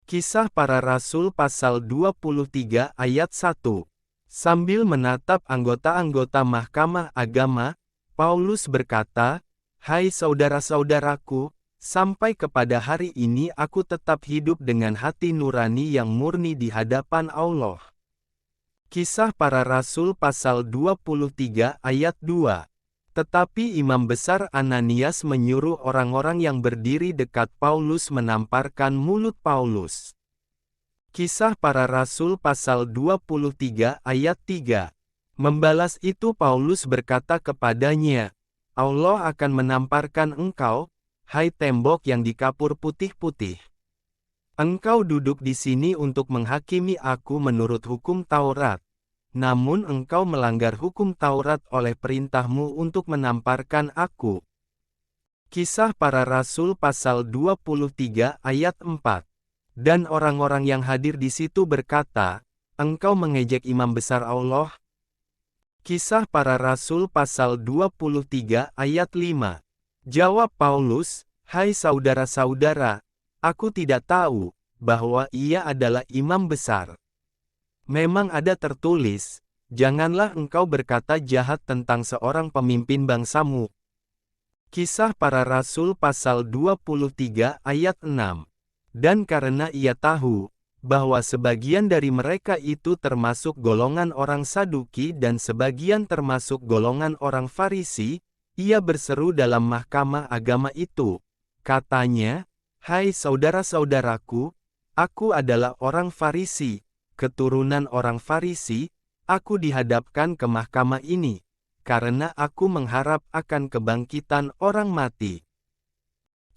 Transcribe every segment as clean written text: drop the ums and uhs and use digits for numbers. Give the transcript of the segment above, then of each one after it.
Kisah Para Rasul pasal 23 ayat 1. Sambil menatap anggota-anggota Mahkamah Agama, Paulus berkata, "Hai saudara-saudaraku, sampai kepada hari ini aku tetap hidup dengan hati nurani yang murni di hadapan Allah." Kisah Para Rasul pasal 23 ayat 2. Tetapi Imam Besar Ananias menyuruh orang-orang yang berdiri dekat Paulus menamparkan mulut Paulus. Kisah Para Rasul pasal 23 ayat 3. Membalas itu Paulus berkata kepadanya, "Allah akan menamparkan engkau, hai tembok yang dikapur putih-putih. Engkau duduk di sini untuk menghakimi aku menurut hukum Taurat. Namun engkau melanggar hukum Taurat oleh perintahmu untuk menamparkan aku." Kisah Para Rasul pasal 23 ayat 4. Dan orang-orang yang hadir di situ berkata, "Engkau mengejek imam besar Allah?" Kisah Para Rasul pasal 23 ayat 5. Jawab Paulus, "Hai saudara-saudara, aku tidak tahu bahwa ia adalah imam besar. Memang ada tertulis, janganlah engkau berkata jahat tentang seorang pemimpin bangsamu." Kisah Para Rasul pasal 23 ayat 6. Dan karena ia tahu bahwa sebagian dari mereka itu termasuk golongan orang Saduki dan sebagian termasuk golongan orang Farisi, ia berseru dalam mahkamah agama itu. Katanya, "Hai saudara-saudaraku, aku adalah orang Farisi, keturunan orang Farisi, aku dihadapkan ke mahkamah ini, karena aku mengharap akan kebangkitan orang mati."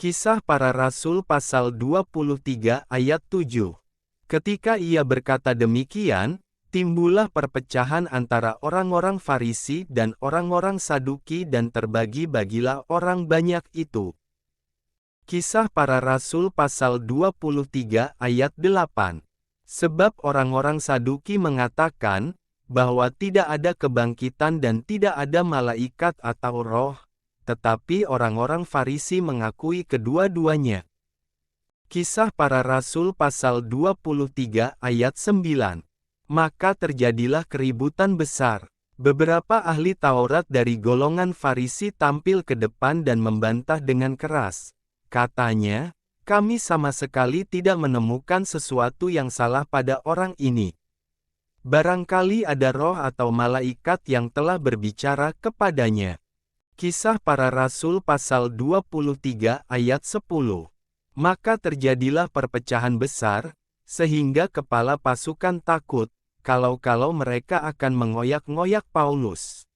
Kisah Para Rasul pasal 23 ayat 7. Ketika ia berkata demikian, timbullah perpecahan antara orang-orang Farisi dan orang-orang Saduki dan terbagi-bagilah orang banyak itu. Kisah Para Rasul pasal 23 ayat 8. Sebab orang-orang Saduki mengatakan, bahwa tidak ada kebangkitan dan tidak ada malaikat atau roh, tetapi orang-orang Farisi mengakui kedua-duanya. Kisah Para Rasul pasal 23 ayat 9. Maka terjadilah keributan besar. Beberapa ahli Taurat dari golongan Farisi tampil ke depan dan membantah dengan keras. Katanya, "Kami sama sekali tidak menemukan sesuatu yang salah pada orang ini. Barangkali ada roh atau malaikat yang telah berbicara kepadanya." Kisah Para Rasul pasal 23 ayat 10. Maka terjadilah perpecahan besar, sehingga kepala pasukan takut, kalau-kalau mereka akan mengoyak-ngoyak Paulus.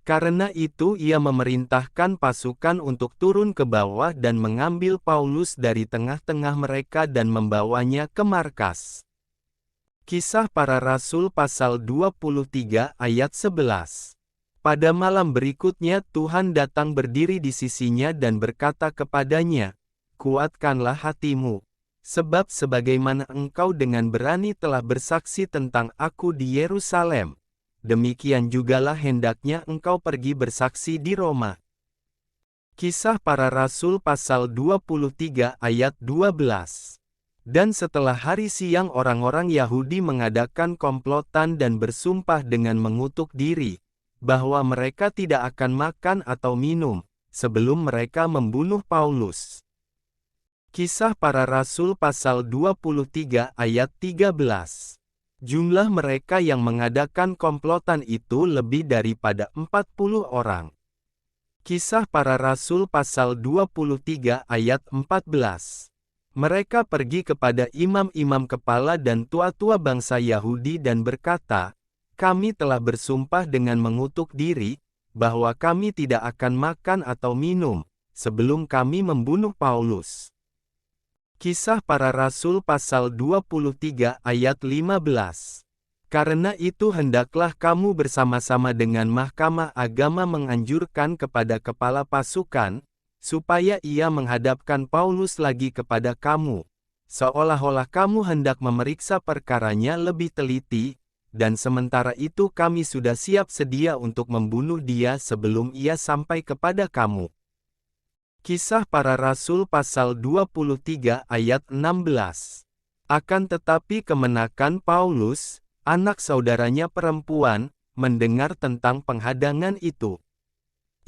Karena itu ia memerintahkan pasukan untuk turun ke bawah dan mengambil Paulus dari tengah-tengah mereka dan membawanya ke markas. Kisah Para Rasul pasal 23 ayat 11. Pada malam berikutnya Tuhan datang berdiri di sisinya dan berkata kepadanya, "Kuatkanlah hatimu, sebab sebagaimana engkau dengan berani telah bersaksi tentang aku di Yerusalem, demikian jugalah hendaknya engkau pergi bersaksi di Roma." Kisah Para Rasul pasal 23 ayat 12. Dan setelah hari siang orang-orang Yahudi mengadakan komplotan dan bersumpah dengan mengutuk diri, bahwa mereka tidak akan makan atau minum, sebelum mereka membunuh Paulus. Kisah Para Rasul pasal 23 ayat 13. Jumlah mereka yang mengadakan komplotan itu lebih daripada 40 orang. Kisah Para Rasul pasal 23 ayat 14. Mereka pergi kepada imam-imam kepala dan tua-tua bangsa Yahudi dan berkata, "Kami telah bersumpah dengan mengutuk diri, bahwa kami tidak akan makan atau minum, sebelum kami membunuh Paulus." Kisah Para Rasul pasal 23 ayat 15. Karena itu hendaklah kamu bersama-sama dengan Mahkamah Agama menganjurkan kepada kepala pasukan, supaya ia menghadapkan Paulus lagi kepada kamu, seolah-olah kamu hendak memeriksa perkaranya lebih teliti, dan sementara itu kami sudah siap sedia untuk membunuh dia sebelum ia sampai kepada kamu. Kisah Para Rasul pasal 23 ayat 16. Akan tetapi kemenakan Paulus, anak saudaranya perempuan, mendengar tentang penghadangan itu.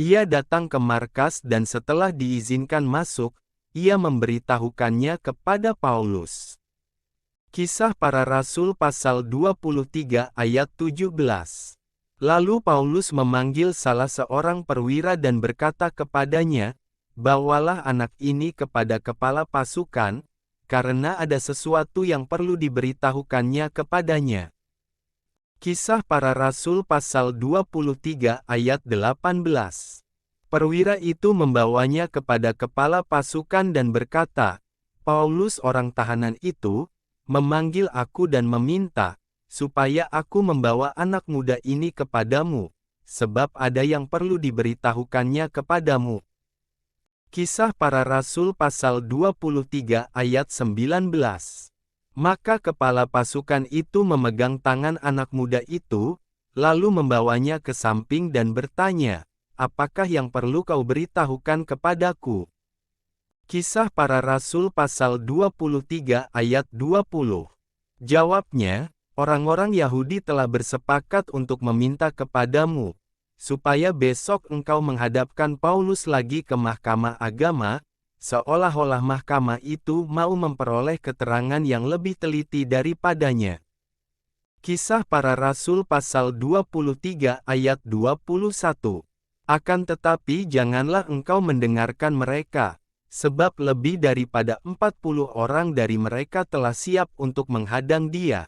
Ia datang ke markas dan setelah diizinkan masuk, ia memberitahukannya kepada Paulus. Kisah Para Rasul pasal 23 ayat 17. Lalu Paulus memanggil salah seorang perwira dan berkata kepadanya, "Bawalah anak ini kepada kepala pasukan, karena ada sesuatu yang perlu diberitahukannya kepadanya." Kisah Para Rasul pasal 23 ayat 18. Perwira itu membawanya kepada kepala pasukan dan berkata, "Paulus orang tahanan itu, memanggil aku dan meminta, supaya aku membawa anak muda ini kepadamu, sebab ada yang perlu diberitahukannya kepadamu." Kisah Para Rasul pasal 23 ayat 19. Maka kepala pasukan itu memegang tangan anak muda itu, lalu membawanya ke samping dan bertanya, "Apakah yang perlu kau beritahukan kepadaku?" Kisah Para Rasul pasal 23 ayat 20. Jawabnya, "Orang-orang Yahudi telah bersepakat untuk meminta kepadamu, supaya besok engkau menghadapkan Paulus lagi ke mahkamah agama, seolah-olah mahkamah itu mau memperoleh keterangan yang lebih teliti daripadanya." Kisah Para Rasul pasal 23 ayat 21. Akan tetapi janganlah engkau mendengarkan mereka, sebab lebih daripada 40 orang dari mereka telah siap untuk menghadang dia.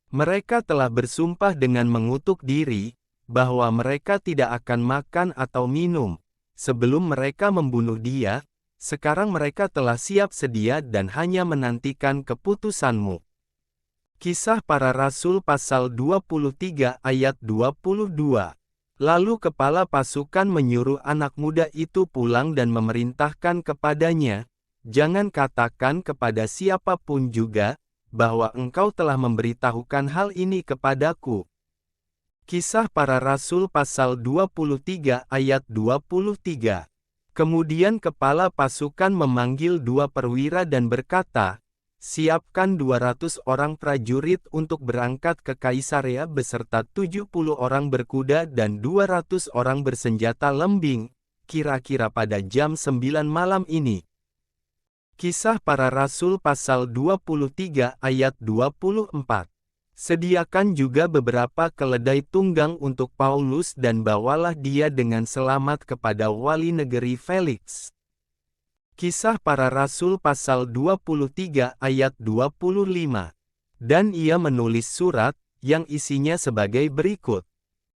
Mereka telah bersumpah dengan mengutuk diri, bahwa mereka tidak akan makan atau minum, sebelum mereka membunuh dia. Sekarang mereka telah siap sedia dan hanya menantikan keputusanmu. Kisah Para Rasul pasal 23 ayat 22. Lalu kepala pasukan menyuruh anak muda itu pulang dan memerintahkan kepadanya, "Jangan katakan kepada siapapun juga, bahwa engkau telah memberitahukan hal ini kepadaku." Kisah Para Rasul pasal 23 ayat 23. Kemudian kepala pasukan memanggil 2 perwira dan berkata, "Siapkan 200 orang prajurit untuk berangkat ke Kaisarea beserta 70 orang berkuda dan 200 orang bersenjata lembing, kira-kira pada jam 9 malam ini." Kisah Para Rasul pasal 23 ayat 24. Sediakan juga beberapa keledai tunggang untuk Paulus dan bawalah dia dengan selamat kepada wali negeri Felix. Kisah Para Rasul pasal 23 ayat 25. Dan ia menulis surat, yang isinya sebagai berikut.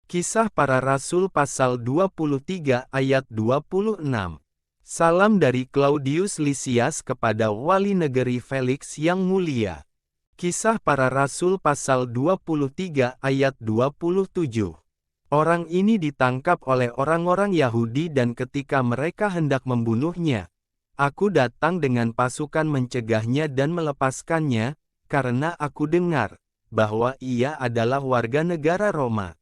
Kisah Para Rasul pasal 23 ayat 26. Salam dari Claudius Lysias kepada wali negeri Felix yang mulia. Kisah Para Rasul pasal 23 ayat 27. Orang ini ditangkap oleh orang-orang Yahudi dan ketika mereka hendak membunuhnya, aku datang dengan pasukan mencegahnya dan melepaskannya, karena aku dengar bahwa ia adalah warga negara Roma.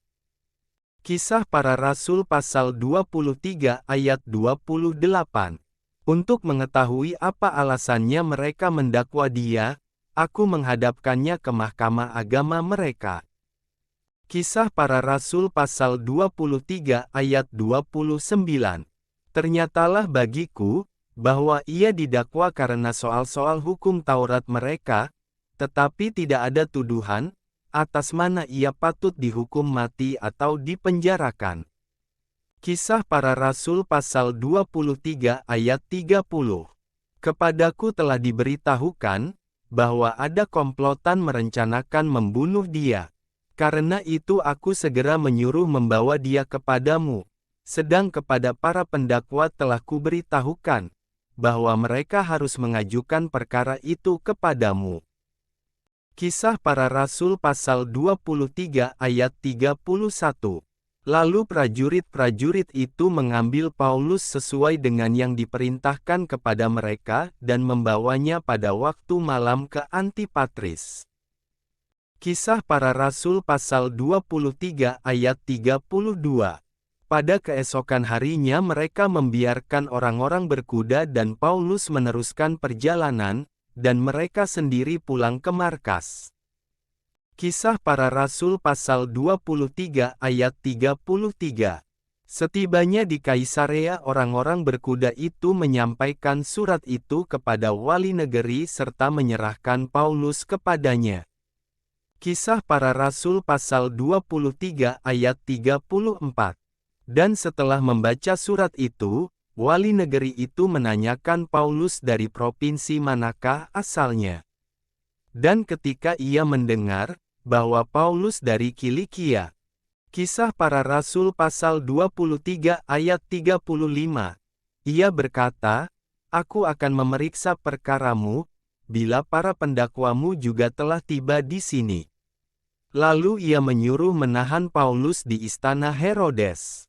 Kisah Para Rasul pasal 23 ayat 28. Untuk mengetahui apa alasannya mereka mendakwa dia, aku menghadapkannya ke mahkamah agama mereka. Kisah Para Rasul pasal 23 ayat 29. Ternyatalah bagiku, bahwa ia didakwa karena soal-soal hukum Taurat mereka, tetapi tidak ada tuduhan, atas mana ia patut dihukum mati atau dipenjarakan. Kisah Para Rasul pasal 23 ayat 30. Kepadaku telah diberitahukan, bahwa ada komplotan merencanakan membunuh dia. Karena itu aku segera menyuruh membawa dia kepadamu, sedang kepada para pendakwa telah kuberitahukan, bahwa mereka harus mengajukan perkara itu kepadamu. Kisah Para Rasul pasal 23 ayat 31. Lalu prajurit-prajurit itu mengambil Paulus sesuai dengan yang diperintahkan kepada mereka dan membawanya pada waktu malam ke Antipatris. Kisah Para Rasul pasal 23 ayat 32. Pada keesokan harinya mereka membiarkan orang-orang berkuda dan Paulus meneruskan perjalanan, dan mereka sendiri pulang ke markas. Kisah Para Rasul pasal 23 ayat 33. Setibanya di Kaisarea, orang-orang berkuda itu menyampaikan surat itu kepada wali negeri serta menyerahkan Paulus kepadanya. Kisah Para Rasul pasal 23 ayat 34. Dan setelah membaca surat itu, wali negeri itu menanyakan Paulus dari provinsi manakah asalnya. Dan ketika ia mendengar bahwa Paulus dari Kilikia. Kisah Para Rasul pasal 23 ayat 35. Ia berkata, "Aku akan memeriksa perkaramu, bila para pendakwamu juga telah tiba di sini." Lalu ia menyuruh menahan Paulus di istana Herodes.